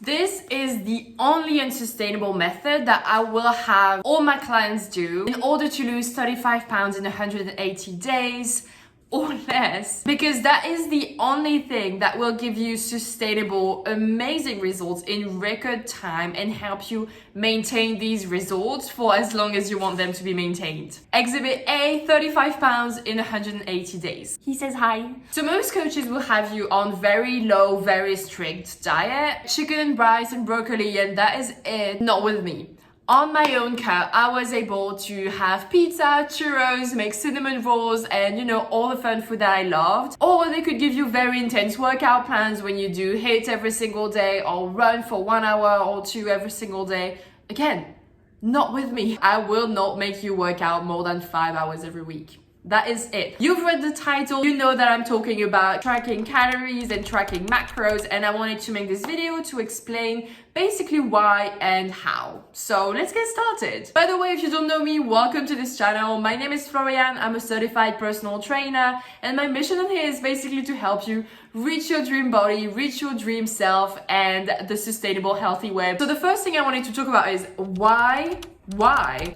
This is the only unsustainable method that I will have all my clients do in order to lose 35 pounds in 180 days or less, because that is the only thing that will give you sustainable, amazing results in record time and help you maintain these results for as long as you want them to be maintained. Exhibit A, 35 pounds in 180 days. He says hi. So most coaches will have you on very low, very strict diet, chicken and rice and broccoli, and that is it. Not with me. On my own curve, I was able to have pizza, churros, make cinnamon rolls, and all the fun food that I loved. Or they could give you very intense workout plans when you do HIIT every single day or run for 1 hour or 2 every single day. Again, not with me. I will not make you work out more than 5 hours every week. That is it. You've read the title, you know that I'm talking about tracking calories and tracking macros, and I wanted to make this video to explain basically why and how. So let's get started. By the way, if you don't know me, welcome to this channel. My name is Florian. I'm a certified personal trainer, and my mission on here is basically to help you reach your dream body, reach your dream self, and the sustainable, healthy way. So the first thing I wanted to talk about is why.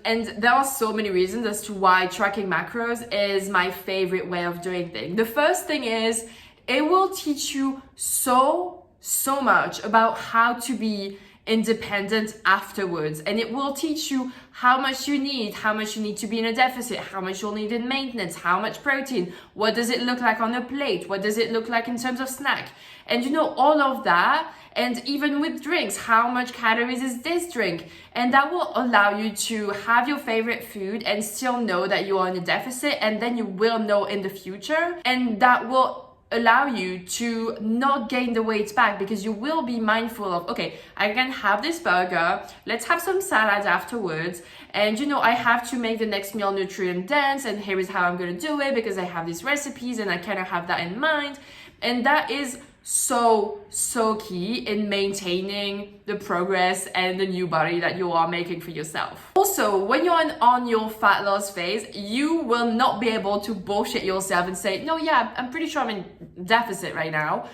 And there are so many reasons as to why tracking macros is my favorite way of doing things. The first thing is it will teach you so much about how to be independent afterwards, and it will teach you how much you need to be in a deficit, how much you'll need in maintenance, how much protein, what does it look like on a plate, what does it look like in terms of snack, and all of that. And even with drinks, how much calories is this drink? And that will allow you to have your favorite food and still know that you are in a deficit, and then you will know in the future, and that will allow you to not gain the weight back, because you will be mindful of, okay, I can have this burger, let's have some salad afterwards, and I have to make the next meal nutrient dense, and here is how I'm going to do it because I have these recipes and I kind of have that in mind. And that is so key in maintaining the progress and the new body that you are making for yourself. Also, when you're on your fat loss phase, you will not be able to bullshit yourself and say, no, yeah, I'm pretty sure I'm in deficit right now.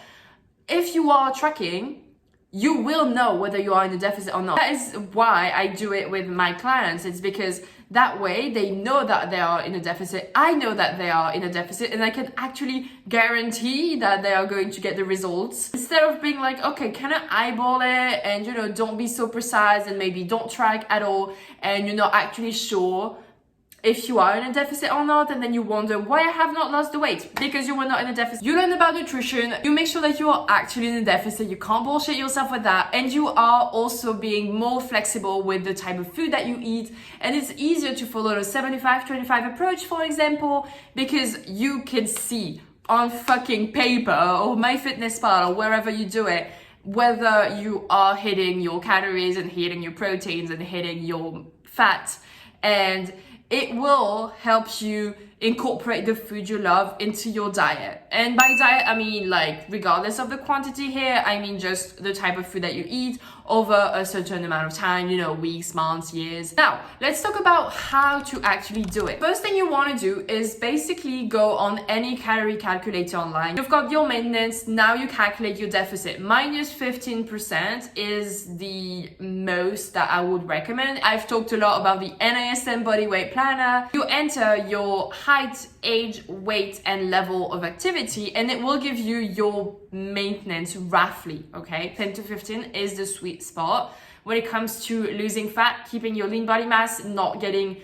If you are tracking, you will know whether you are in a deficit or not. That is why I do it with my clients. It's because that way they know that they are in a deficit. I know that they are in a deficit, and I can actually guarantee that they are going to get the results. Instead of being like, okay, can I eyeball it? And don't be so precise, and maybe don't track at all, and you're not actually sure if you are in a deficit or not, and then you wonder why I have not lost the weight, because you were not in a deficit. You learn about nutrition, you make sure that you are actually in a deficit, you can't bullshit yourself with that, and you are also being more flexible with the type of food that you eat, and it's easier to follow the 75-25 approach, for example, because you can see on fucking paper or MyFitnessPal or wherever you do it, whether you are hitting your calories and hitting your proteins and hitting your fat, and it will help you incorporate the food you love into your diet. And by diet, I mean regardless of the quantity here, I mean just the type of food that you eat over a certain amount of time, weeks, months, years. Now, let's talk about how to actually do it. First thing you want to do is basically go on any calorie calculator online. You've got your maintenance, now you calculate your deficit. Minus 15% is the most that I would recommend. I've talked a lot about the NASM body weight planner. You enter your height, age, weight, and level of activity, and it will give you your maintenance roughly, okay? 10 to 15 is the sweet spot when it comes to losing fat, keeping your lean body mass, not getting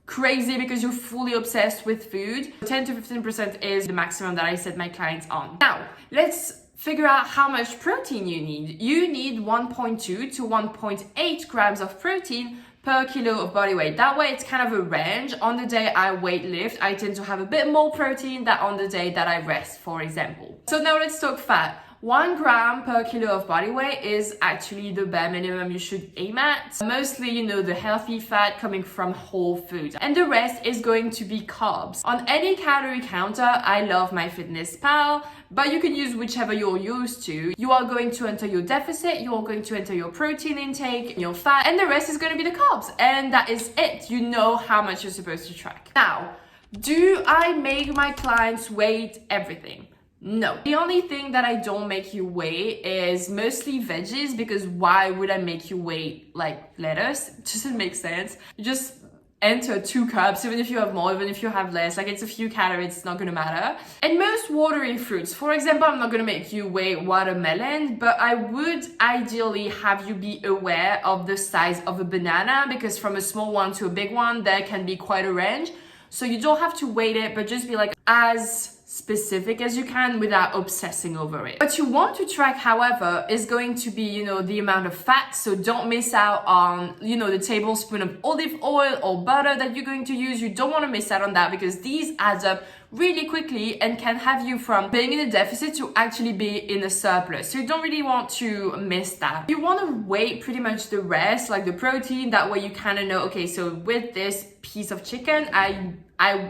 crazy because you're fully obsessed with food. 10 to 15% is the maximum that I set my clients on. Now, let's figure out how much protein you need. You need 1.2 to 1.8 grams of protein per kilo of body weight. That way it's kind of a range. On the day I weight lift, I tend to have a bit more protein than on the day that I rest, for example. So now let's talk fat. 1 gram per kilo of body weight is actually the bare minimum you should aim at. Mostly, the healthy fat coming from whole foods. And the rest is going to be carbs. On any calorie counter, I love MyFitnessPal, but you can use whichever you're used to. You are going to enter your deficit, you are going to enter your protein intake, your fat, and the rest is going to be the carbs. And that is it. You know how much you're supposed to track. Now, do I make my clients weight everything? No. The only thing that I don't make you weigh is mostly veggies, because why would I make you weigh like lettuce? It doesn't make sense. You just enter 2 cups, even if you have more, even if you have less, like it's a few calories, it's not gonna matter. And most watery fruits, for example, I'm not gonna make you weigh watermelon, but I would ideally have you be aware of the size of a banana, because from a small one to a big one, there can be quite a range. So you don't have to weight it, but just be like as specific as you can without obsessing over it. What you want to track, however, is going to be, you know, the amount of fat. So don't miss out on, you know, the tablespoon of olive oil or butter that you're going to use. You don't want to miss out on that, because these add up really quickly and can have you from being in a deficit to actually be in a surplus. So you don't really want to miss that. You want to weigh pretty much the rest, like the protein. That way you kind of know, okay, so with this piece of chicken,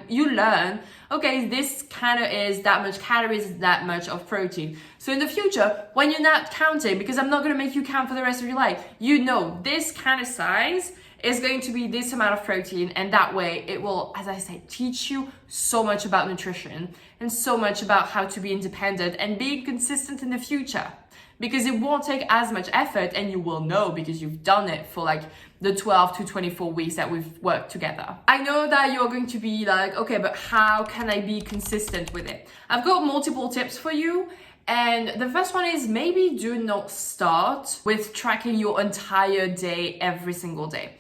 you learn, okay, this kind of is that much calories, that much of protein. So in the future, when you're not counting, because I'm not going to make you count for the rest of your life, you know this kind of size is going to be this amount of protein, and that way it will, as I said, teach you so much about nutrition and so much about how to be independent and being consistent in the future. Because it won't take as much effort, and you will know because you've done it for like the 12 to 24 weeks that we've worked together. I know that you're going to be like, okay, but how can I be consistent with it? I've got multiple tips for you. And the first one is, maybe do not start with tracking your entire day every single day.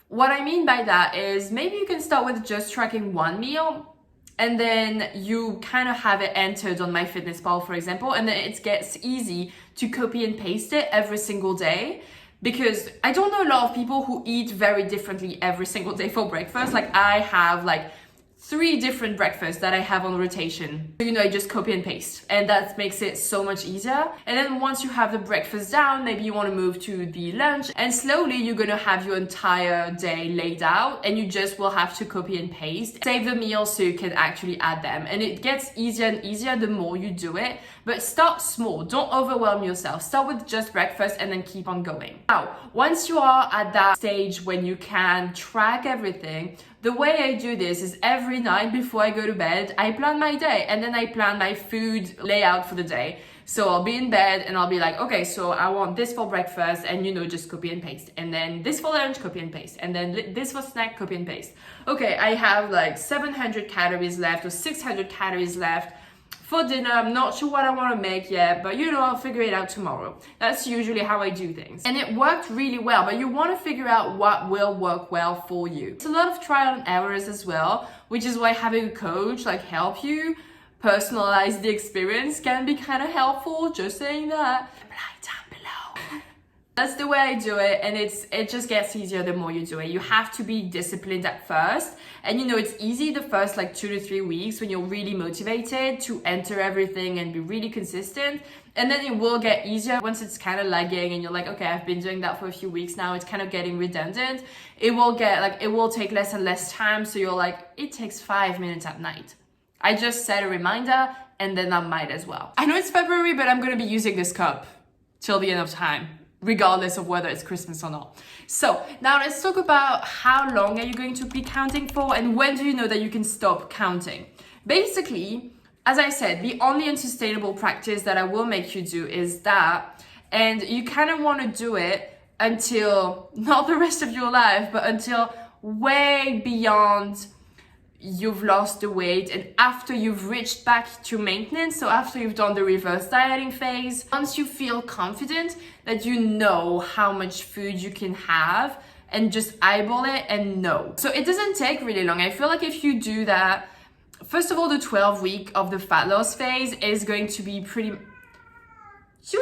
What I mean by that is, maybe you can start with just tracking one meal, and then you kind of have it entered on MyFitnessPal, for example, and then it gets easy to copy and paste it every single day. Because I don't know a lot of people who eat very differently every single day for breakfast. Like I have like 3 different breakfasts that I have on rotation. You know, I just copy and paste, and that makes it so much easier. And then once you have the breakfast down, maybe you want to move to the lunch, and slowly you're going to have your entire day laid out, and you just will have to copy and paste. Save the meals so you can actually add them. And it gets easier and easier the more you do it, but start small. Don't overwhelm yourself. Start with just breakfast and then keep on going. Now, once you are at that stage when you can track everything, the way I do this is every night before I go to bed, I plan my day, and then I plan my food layout for the day. So I'll be in bed and I'll be like, okay, so I want this for breakfast, and you know, just copy and paste. And then this for lunch, copy and paste. And then this for snack, copy and paste. Okay, I have like 700 calories left or 600 calories left for dinner. I'm not sure what I want to make yet, but you know, I'll figure it out tomorrow. That's usually how I do things. And it worked really well, but you want to figure out what will work well for you. It's a lot of trial and errors as well, which is why having a coach like help you personalize the experience can be kind of helpful. Just saying that. Apply down below. That's the way I do it, and it just gets easier the more you do it. You have to be disciplined at first, and you know, it's easy the first like 2 to 3 weeks when you're really motivated to enter everything and be really consistent, and then it will get easier once it's kind of lagging and you're like, okay, I've been doing that for a few weeks now, it's kind of getting redundant. It will take less and less time, so you're like, it takes 5 minutes at night. I just set a reminder, and then I might as well. I know it's February, but I'm gonna be using this cup till the end of time, regardless of whether it's Christmas or not. So now let's talk about how long are you going to be counting for, and when do you know that you can stop counting. Basically, as I said, the only unsustainable practice that I will make you do is that, and you kind of want to do it until, not the rest of your life, but until way beyond you've lost the weight and after you've reached back to maintenance. So after you've done the reverse dieting phase, once you feel confident that you know how much food you can have, and just eyeball it and know. So it doesn't take really long. I feel like if you do that, first of all, the 12-week of the fat loss phase is going to be pretty... So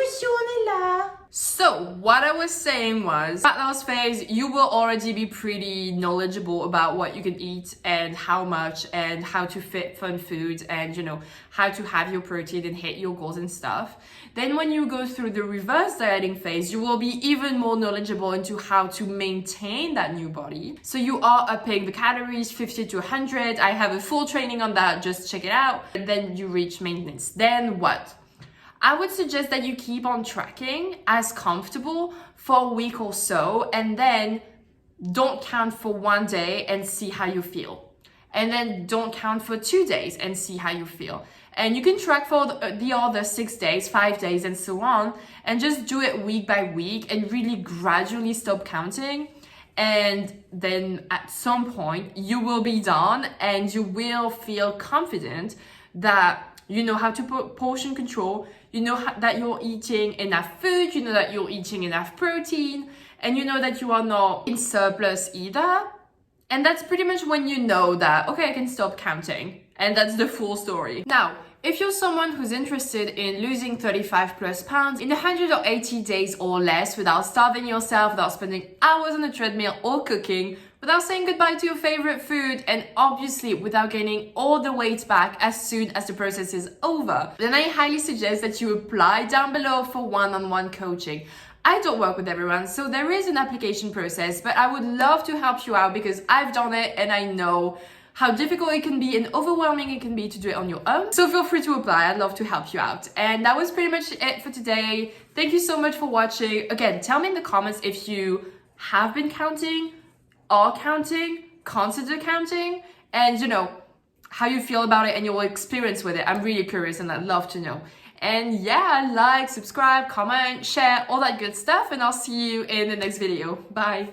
what I was saying was, fat loss phase, you will already be pretty knowledgeable about what you can eat and how much, and how to fit fun food, and you know, how to have your protein and hit your goals and stuff. Then when you go through the reverse dieting phase, you will be even more knowledgeable into how to maintain that new body. So you are upping the calories 50 to 100. I have a full training on that, just check it out. And then you reach maintenance. Then what? I would suggest that you keep on tracking as comfortable for a week or so, and then don't count for 1 day and see how you feel. And then don't count for 2 days and see how you feel. And you can track for the other 6 days, 5 days, and so on, and just do it week by week and really gradually stop counting. And then at some point you will be done and you will feel confident that you know how to portion control, you know that you're eating enough food, you know that you're eating enough protein, and you know that you are not in surplus either. And that's pretty much when you know that, okay, I can stop counting. And that's the full story. Now, if you're someone who's interested in losing 35 plus pounds in 180 days or less without starving yourself, without spending hours on the treadmill or cooking, without saying goodbye to your favorite food, and obviously without gaining all the weight back as soon as the process is over, then I highly suggest that you apply down below for one-on-one coaching. I don't work with everyone, so there is an application process, but I would love to help you out because I've done it and I know how difficult it can be and overwhelming it can be to do it on your own. So feel free to apply. I'd love to help you out. And that was pretty much it for today. Thank you so much for watching. Again, tell me in the comments if you have been counting, are counting, consider counting, and you know, how you feel about it and your experience with it. I'm really curious and I'd love to know. And yeah, like, subscribe, comment, share, all that good stuff, and I'll see you in the next video. Bye.